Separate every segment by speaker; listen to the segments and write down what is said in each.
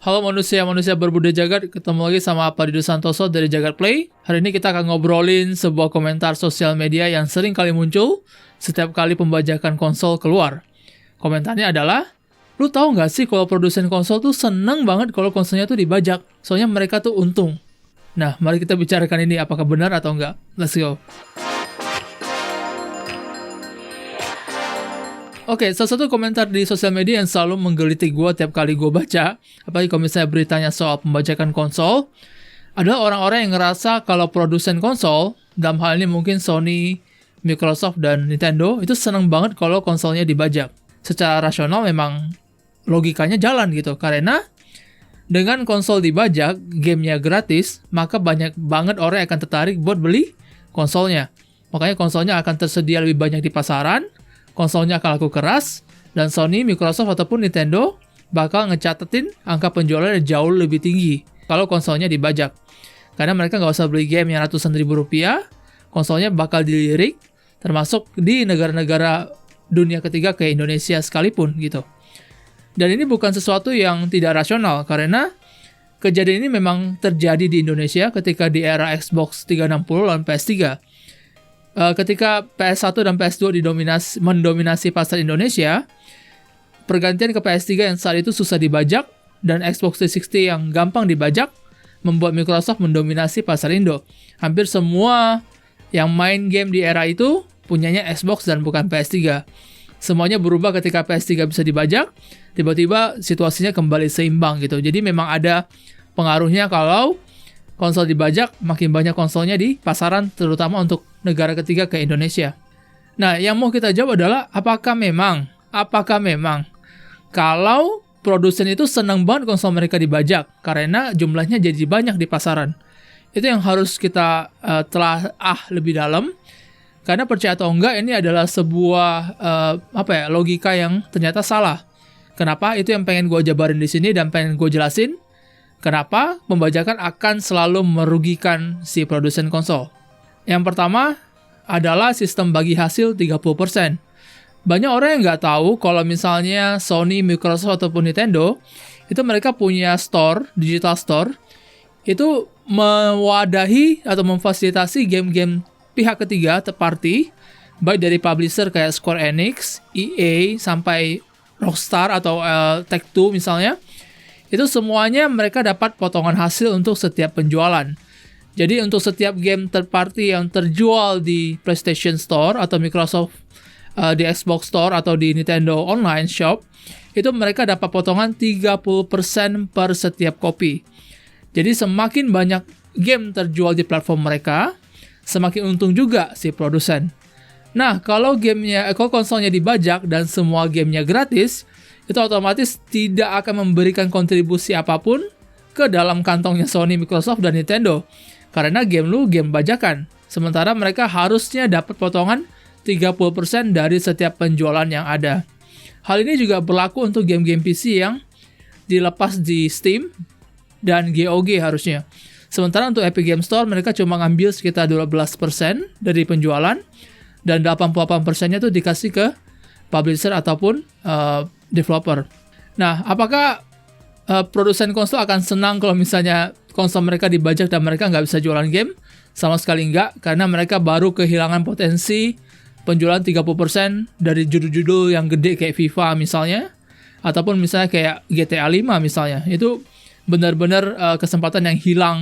Speaker 1: Halo manusia-manusia berbudaya jagat, ketemu lagi sama Padidu Santoso dari Jagat Play. Hari ini kita akan ngobrolin sebuah komentar sosial media yang sering kali muncul setiap kali pembajakan konsol keluar. Komentarnya adalah, lu tahu nggak sih kalau produsen konsol tuh seneng banget kalau konsolnya tuh dibajak, soalnya mereka tuh untung. Nah, mari kita bicarakan ini apakah benar atau enggak. Let's go. Oke, salah satu komentar di sosial media yang selalu menggelitik gue tiap kali gue baca, apalagi kalau misalnya beritanya soal pembajakan konsol, adalah orang-orang yang ngerasa kalau produsen konsol, dalam hal ini mungkin Sony, Microsoft, dan Nintendo, itu seneng banget kalau konsolnya dibajak. Secara rasional memang logikanya jalan gitu, karena dengan konsol dibajak, gamenya gratis, maka banyak banget orang yang akan tertarik buat beli konsolnya. Makanya konsolnya akan tersedia lebih banyak di pasaran, konsolnya akan laku keras, dan Sony, Microsoft, ataupun Nintendo bakal ngecatetin angka penjualannya jauh lebih tinggi kalau konsolnya dibajak. Karena mereka nggak usah beli game yang ratusan ribu rupiah, konsolnya bakal dilirik, termasuk di negara-negara dunia ketiga kayak Indonesia sekalipun gitu. Dan ini bukan sesuatu yang tidak rasional, karena kejadian ini memang terjadi di Indonesia ketika di era Xbox 360 dan PS3. Ketika PS1 dan PS2 mendominasi pasar Indonesia, pergantian ke PS3 yang saat itu susah dibajak dan Xbox 360 yang gampang dibajak membuat Microsoft mendominasi pasar Indo. Hampir semua yang main game di era itu punyanya Xbox dan bukan PS3. Semuanya berubah ketika PS3 bisa dibajak, tiba-tiba situasinya kembali seimbang gitu. Jadi memang ada pengaruhnya kalau konsol dibajak, makin banyak konsolnya di pasaran, terutama untuk negara ketiga ke Indonesia. Nah, yang mau kita jawab adalah, apakah memang kalau produsen itu senang banget konsol mereka dibajak, karena jumlahnya jadi banyak di pasaran. Itu yang harus kita telah lebih dalam, karena percaya atau enggak, ini adalah sebuah logika yang ternyata salah. Kenapa? Itu yang pengen gue jabarin di sini dan pengen gue jelasin. Kenapa pembajakan akan selalu merugikan si produsen konsol? Yang pertama adalah sistem bagi hasil 30%. Banyak orang yang nggak tahu kalau misalnya Sony, Microsoft, ataupun Nintendo, itu mereka punya store, digital store, itu mewadahi atau memfasilitasi game-game pihak ketiga, third party, baik dari publisher kayak Square Enix, EA, sampai Rockstar atau Take-Two misalnya. Itu semuanya mereka dapat potongan hasil untuk setiap penjualan. Jadi untuk setiap game third party yang terjual di PlayStation Store atau Microsoft di Xbox Store atau di Nintendo Online Shop, itu mereka dapat potongan 30% per setiap kopi. Jadi semakin banyak game terjual di platform mereka, semakin untung juga si produsen. Nah, kalau konsolnya dibajak dan semua gamenya gratis, itu otomatis tidak akan memberikan kontribusi apapun ke dalam kantongnya Sony, Microsoft, dan Nintendo. Karena game bajakan. Sementara mereka harusnya dapat potongan 30% dari setiap penjualan yang ada. Hal ini juga berlaku untuk game-game PC yang dilepas di Steam dan GOG harusnya. Sementara untuk Epic Game Store, mereka cuma ngambil sekitar 12% dari penjualan, dan 88%-nya itu dikasih ke publisher ataupun developer. Nah, apakah produsen konsol akan senang kalau misalnya konsol mereka dibajak dan mereka nggak bisa jualan game? Sama sekali nggak, karena mereka baru kehilangan potensi penjualan 30% dari judul-judul yang gede kayak FIFA misalnya, ataupun misalnya kayak GTA 5 misalnya. Itu benar-benar kesempatan yang hilang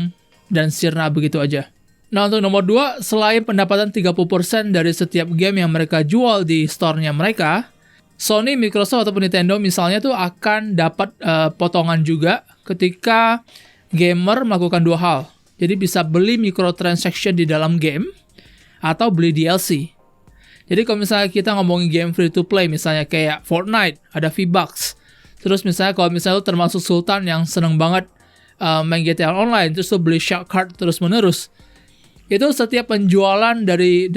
Speaker 1: dan sirna begitu aja. Nah, untuk nomor 2, selain pendapatan 30% dari setiap game yang mereka jual di store-nya mereka, Sony, Microsoft, ataupun Nintendo misalnya tuh akan dapat potongan juga ketika gamer melakukan dua hal. Jadi bisa beli microtransaction di dalam game atau beli DLC. Jadi kalau misalnya kita ngomongin game free to play, misalnya kayak Fortnite, ada V-Bucks. Terus misalnya kalau misalnya lu termasuk Sultan yang seneng banget main GTA Online, terus lu beli shark card terus menerus. Itu setiap penjualan dari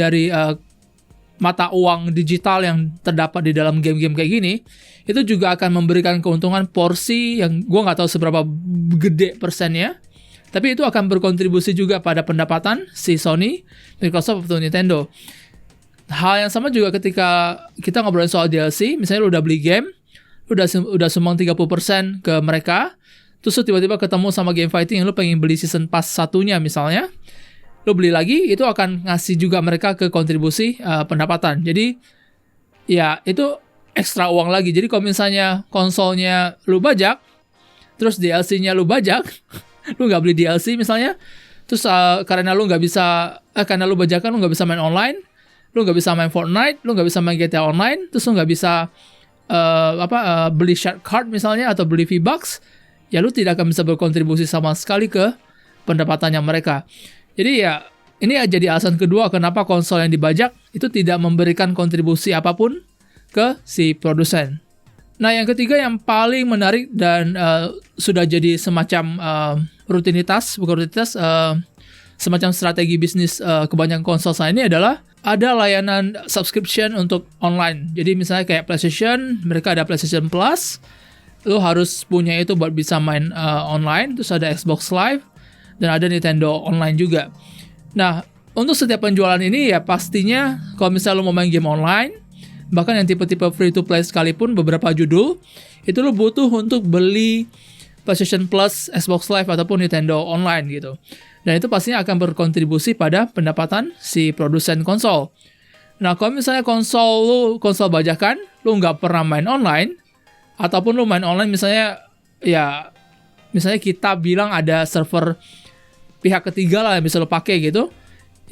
Speaker 1: mata uang digital yang terdapat di dalam game-game kayak gini, itu juga akan memberikan keuntungan porsi yang gue nggak tahu seberapa gede persennya, tapi itu akan berkontribusi juga pada pendapatan si Sony, Microsoft, atau Nintendo. Hal yang sama juga ketika kita ngobrolin soal DLC, misalnya lu udah beli game, lu udah sumbang 30% ke mereka, terus lu tiba-tiba ketemu sama game fighting yang lu pengen beli season pass satunya misalnya, lu beli lagi, itu akan ngasih juga mereka ke kontribusi pendapatan. Jadi ya itu ekstra uang lagi. Jadi kalau misalnya konsolnya lu bajak, terus DLC-nya lu bajak, lu nggak beli DLC misalnya, terus karena lu nggak bisa, karena lu bajakan, lu nggak bisa main online, lu nggak bisa main Fortnite, lu nggak bisa main GTA Online, terus lu nggak bisa beli shard card misalnya atau beli V-Bucks, ya lu tidak akan bisa berkontribusi sama sekali ke pendapatannya mereka. Jadi ya ini jadi alasan kedua kenapa konsol yang dibajak itu tidak memberikan kontribusi apapun ke si produsen. Nah, yang ketiga yang paling menarik dan sudah jadi semacam semacam strategi bisnis kebanyakan konsol saat ini adalah ada layanan subscription untuk online. Jadi misalnya kayak PlayStation, mereka ada PlayStation Plus, lo harus punya itu buat bisa main online. Terus ada Xbox Live dan ada Nintendo Online juga. Nah, untuk setiap penjualan ini ya pastinya kalau misalnya lo mau main game online, bahkan yang tipe-tipe free to play sekalipun beberapa judul, itu lo butuh untuk beli PlayStation Plus, Xbox Live ataupun Nintendo Online gitu. Dan itu pastinya akan berkontribusi pada pendapatan si produsen konsol. Nah, kalau misalnya konsol bajakan, lu nggak pernah main online, ataupun lu main online misalnya kita bilang ada server pihak ketiga lah yang bisa lu pakai gitu,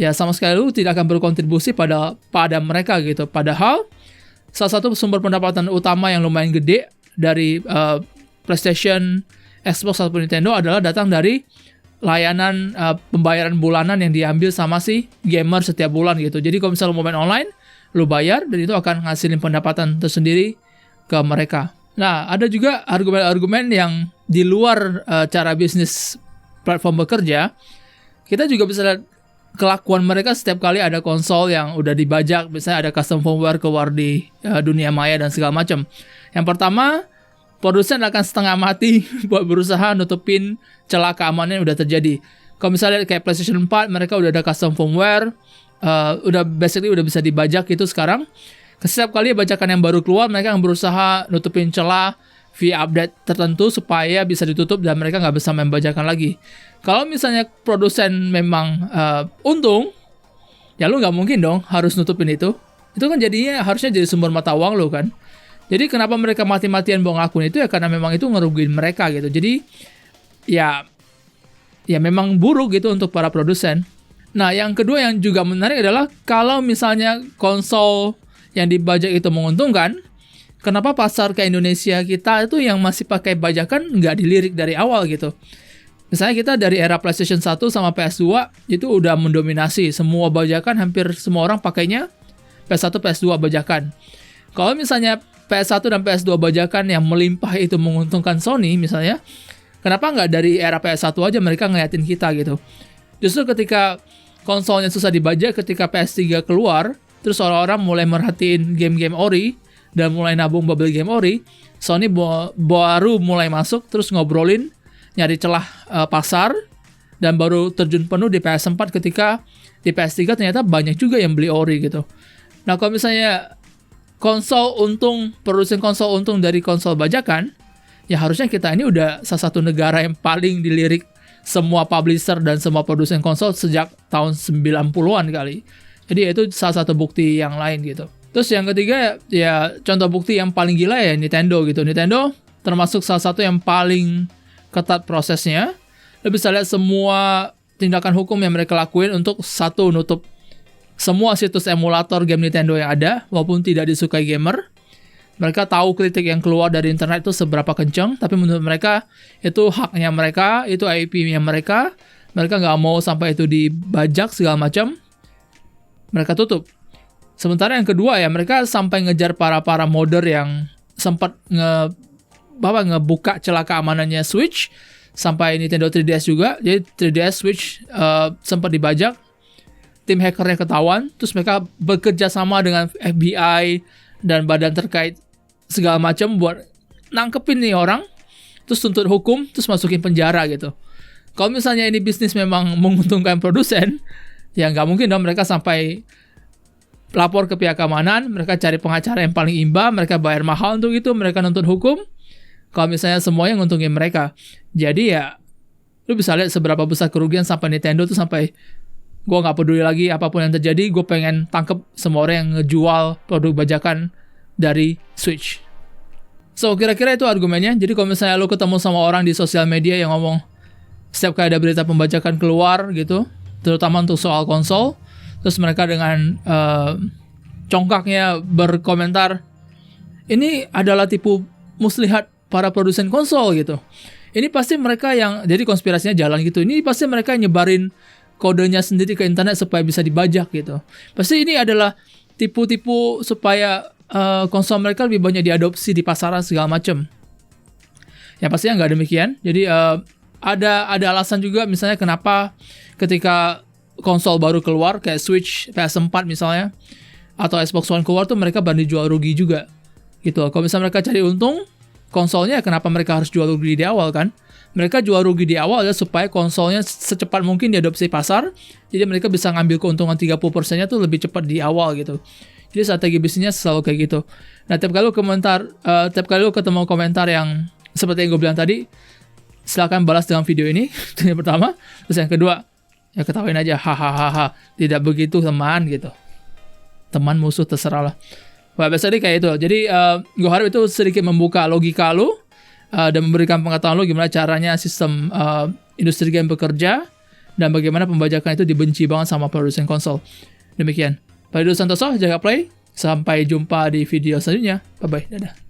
Speaker 1: ya sama sekali lu tidak akan berkontribusi pada mereka gitu. Padahal salah satu sumber pendapatan utama yang lumayan gede dari PlayStation, Xbox ataupun Nintendo adalah datang dari layanan pembayaran bulanan yang diambil sama si gamer setiap bulan gitu. Jadi kalau misalnya lu mau main online, lu bayar dan itu akan ngasilin pendapatan tersendiri ke mereka. Nah, ada juga argumen-argumen yang di luar cara bisnis platform bekerja. Kita juga bisa lihat kelakuan mereka setiap kali ada konsol yang udah dibajak, misalnya ada custom firmware keluar di dunia maya dan segala macam. Yang pertama, produsen akan setengah mati buat berusaha nutupin celah keamanan yang udah terjadi. Kalau misalnya kayak PlayStation 4, mereka udah ada custom firmware, udah bisa dibajak itu sekarang. Setiap kali bajakan yang baru keluar, mereka akan berusaha nutupin celah via update tertentu supaya bisa ditutup dan mereka nggak bisa main bajakan lagi. Kalau misalnya produsen memang untung, ya lu nggak mungkin dong harus nutupin itu. Itu kan jadinya harusnya jadi sumber mata uang lu kan. Jadi kenapa mereka mati-matian bawa akun itu ya karena memang itu ngerugiin mereka gitu. Jadi ya memang buruk gitu untuk para produsen. Nah, yang kedua yang juga menarik adalah kalau misalnya konsol yang dibajak itu menguntungkan, kenapa pasar ke Indonesia kita itu yang masih pakai bajakan nggak dilirik dari awal gitu. Misalnya kita dari era PlayStation 1 sama PS2 itu udah mendominasi. Semua bajakan, hampir semua orang pakainya PS1, PS2 bajakan. Kalau misalnya PS1 dan PS2 bajakan yang melimpah itu menguntungkan Sony misalnya, kenapa nggak dari era PS1 aja mereka ngeliatin kita gitu. Justru ketika konsolnya susah dibajak, ketika PS3 keluar, terus orang-orang mulai merhatiin game-game ori dan mulai nabung bubble game ori, Sony baru mulai masuk terus ngobrolin nyari celah pasar dan baru terjun penuh di PS4 ketika di PS3 ternyata banyak juga yang beli ori gitu. Nah, kalau misalnya produsen konsol untung dari konsol bajakan, ya harusnya kita ini udah salah satu negara yang paling dilirik semua publisher dan semua produsen konsol sejak tahun 90-an kali. Jadi itu salah satu bukti yang lain gitu. Terus yang ketiga ya contoh bukti yang paling gila ya Nintendo gitu. Nintendo termasuk salah satu yang paling ketat prosesnya. Lo bisa lihat semua tindakan hukum yang mereka lakuin untuk satu, nutup semua situs emulator game Nintendo yang ada, walaupun tidak disukai gamer. Mereka tahu kritik yang keluar dari internet itu seberapa kencang, tapi menurut mereka itu haknya mereka, itu IP-nya mereka. Mereka nggak mau sampai itu dibajak segala macam. Mereka tutup. Sementara yang kedua ya, mereka sampai ngejar para modder yang sempat ngebuka celah keamanannya Switch, sampai Nintendo 3DS juga. Jadi 3DS Switch sempat dibajak. Tim hackernya ketahuan, terus mereka bekerja sama dengan FBI dan badan terkait segala macam buat nangkepin nih orang, terus tuntut hukum, terus masukin penjara gitu. Kalau misalnya ini bisnis memang menguntungkan produsen, ya nggak mungkin dong mereka sampai lapor ke pihak keamanan, mereka cari pengacara yang paling imba, mereka bayar mahal untuk itu, mereka nuntut hukum, kalau misalnya semuanya nguntungin mereka. Jadi ya lu bisa lihat seberapa besar kerugian sampai Nintendo tuh sampai gue nggak peduli lagi apapun yang terjadi, gue pengen tangkep semua orang yang ngejual produk bajakan dari Switch. So kira-kira itu argumennya. Jadi kalau misalnya lu ketemu sama orang di sosial media yang ngomong setiap kali ada berita pembajakan keluar gitu, terutama untuk soal konsol, terus mereka dengan congkaknya berkomentar, ini adalah tipu muslihat para produsen konsol gitu. Ini pasti mereka yang, jadi konspirasinya jalan gitu. Ini pasti mereka nyebarin kodenya sendiri ke internet supaya bisa dibajak gitu. Pasti ini adalah tipu-tipu supaya konsol mereka lebih banyak diadopsi di pasaran segala macam. Ya pastinya nggak demikian. Jadi ada alasan juga misalnya kenapa ketika konsol baru keluar kayak Switch, PS4 misalnya, atau Xbox One keluar tuh mereka berani jual rugi juga gitu. Kalau misalnya mereka cari untung konsolnya, kenapa mereka harus jual rugi di awal kan? Mereka jual rugi di awal adalah supaya konsolnya secepat mungkin diadopsi pasar, jadi mereka bisa ngambil keuntungan 30%-nya tuh lebih cepat di awal gitu. Jadi strategi bisnisnya selalu kayak gitu. Nah, tiap kali lu ketemu komentar yang seperti yang gue bilang tadi, silakan balas dengan video ini. Itu yang pertama. Terus yang kedua, ya ketawain aja, hahaha, tidak begitu teman gitu. Teman musuh terserah lah. Wah, biasanya kayak itu. Jadi gue harap itu sedikit membuka logika lu dan memberikan pengetahuan lu gimana caranya sistem industri game bekerja dan bagaimana pembajakan itu dibenci banget sama produsen konsol. Demikian. Pak Edo Santoso, jaga play. Sampai jumpa di video selanjutnya. Bye-bye. Dadah.